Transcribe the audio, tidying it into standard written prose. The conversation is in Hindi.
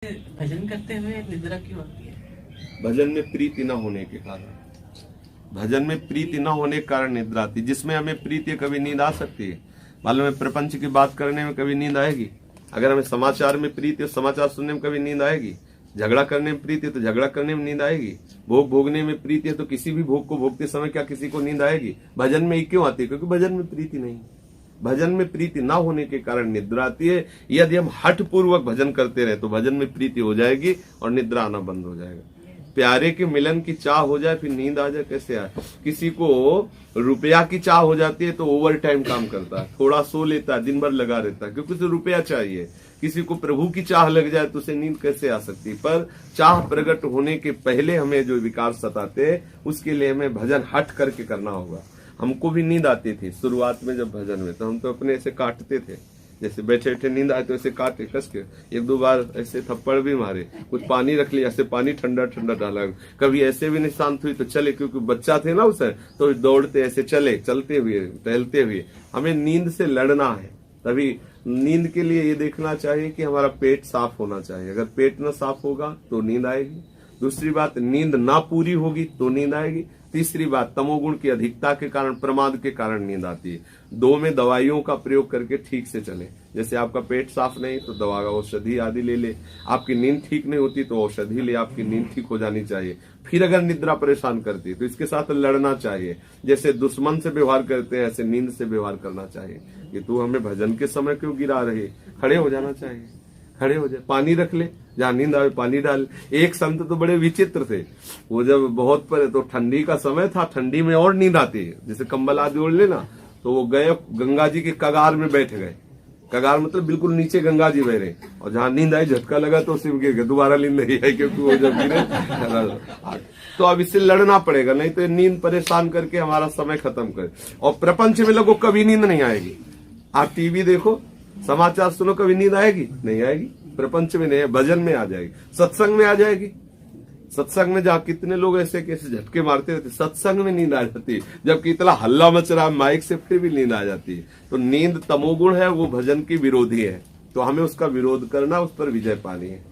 भजन करते हुए निद्रा क्यों आती है? भजन में प्रीति न होने के कारण, भजन में प्रीति न होने के कारण निद्रा आती। जिसमें हमें प्रीति है कभी नींद आ सकती है। मालूम है प्रपंच की बात करने में कभी नींद आएगी। अगर हमें समाचार में प्रीति है, समाचार सुनने में कभी नींद आएगी। झगड़ा करने में प्रीति है तो झगड़ा करने में नींद आएगी। भोग भोगने में प्रीति है तो किसी भी भोग को भोगते समय क्या किसी को नींद आएगी? भजन में ही क्यों आती है? क्योंकि भजन में प्रीति नहीं। भजन में प्रीति ना होने के कारण निद्रा आती है। यदि हम हठ पूर्वक भजन करते रहे तो भजन में प्रीति हो जाएगी और निद्रा आना बंद हो जाएगा। प्यारे के मिलन की चाह हो जाए फिर नींद आ जाए, कैसे आए? किसी को रुपया की चाह हो जाती है तो ओवर टाइम काम करता है, थोड़ा सो लेता है, दिन भर लगा रहता है, क्योंकि उसे रुपया चाहिए। किसी को प्रभु की चाह लग जाए तो उसे नींद कैसे आ सकती? पर चाह प्रकट होने के पहले हमें जो विकार सताते हैं उसके लिए हमें भजन हट करके करना होगा। हमको भी नींद आती थी शुरुआत में जब भजन में, तो हम तो अपने ऐसे काटते थे, जैसे बैठे बैठे नींद आए तो ऐसे काटे कस के, एक दो बार ऐसे थप्पड़ भी मारे, कुछ पानी रख लिया, ऐसे पानी ठंडा ठंडा डाला। कभी ऐसे भी नहीं शांत हुई तो चले, क्योंकि बच्चा थे ना उसे, तो दौड़ते ऐसे चले, चलते हुए टहलते हुए। हमें नींद से लड़ना है। तभी नींद के लिए ये देखना चाहिए कि हमारा पेट साफ होना चाहिए। अगर पेट न साफ होगा तो नींद आएगी। दूसरी बात, नींद ना पूरी होगी तो नींद आएगी। तीसरी बात, तमोगुण की अधिकता के कारण, प्रमाद के कारण नींद आती है। दो में दवाइयों का प्रयोग करके ठीक से चले। जैसे आपका पेट साफ नहीं तो दवा औषधि आदि ले ले। आपकी नींद ठीक नहीं होती तो औषधि ले, आपकी नींद ठीक हो जानी चाहिए। फिर अगर निद्रा परेशान करती तो इसके साथ लड़ना चाहिए। जैसे दुश्मन से व्यवहार करते हैं ऐसे नींद से व्यवहार करना चाहिए कि तू हमें भजन के समय क्यों गिरा रहे। खड़े हो जाना चाहिए, खड़े हो जाए, पानी रख ले, जहाँ नींद आवे पानी डाल। एक संत तो बड़े विचित्र थे, वो जब बहुत पर तो ठंडी का समय था, ठंडी में और नींद आती है, जैसे कंबल आदि ओढ़ लेना, तो वो गए गंगा जी के कगार में बैठ गए। कगार मतलब बिल्कुल नीचे गंगा जी बह रहे, और जहाँ नींद आई झटका लगा तो उसी में गिर गए। दोबारा नींद नहीं आई क्योंकि वो जब गिरे। तो अब इससे लड़ना पड़ेगा, नहीं तो नींद परेशान करके हमारा समय खत्म करे। और प्रपंच में लोगों कभी नींद नहीं आएगी। आप टीवी देखो, समाचार सुनो, कभी नींद आएगी? नहीं आएगी। प्रपंच में नहीं, भजन में आ जाएगी, सत्संग में आ जाएगी। सत्संग में जहाँ कितने लोग ऐसे कैसे झटके मारते रहते, सत्संग में नींद आ जाती है। जबकि इतना हल्ला मच रहा है माइक से, फिर भी नींद आ जाती है। तो नींद तमोगुण है, वो भजन की विरोधी है। तो हमें उसका विरोध करना, उस पर विजय पानी है।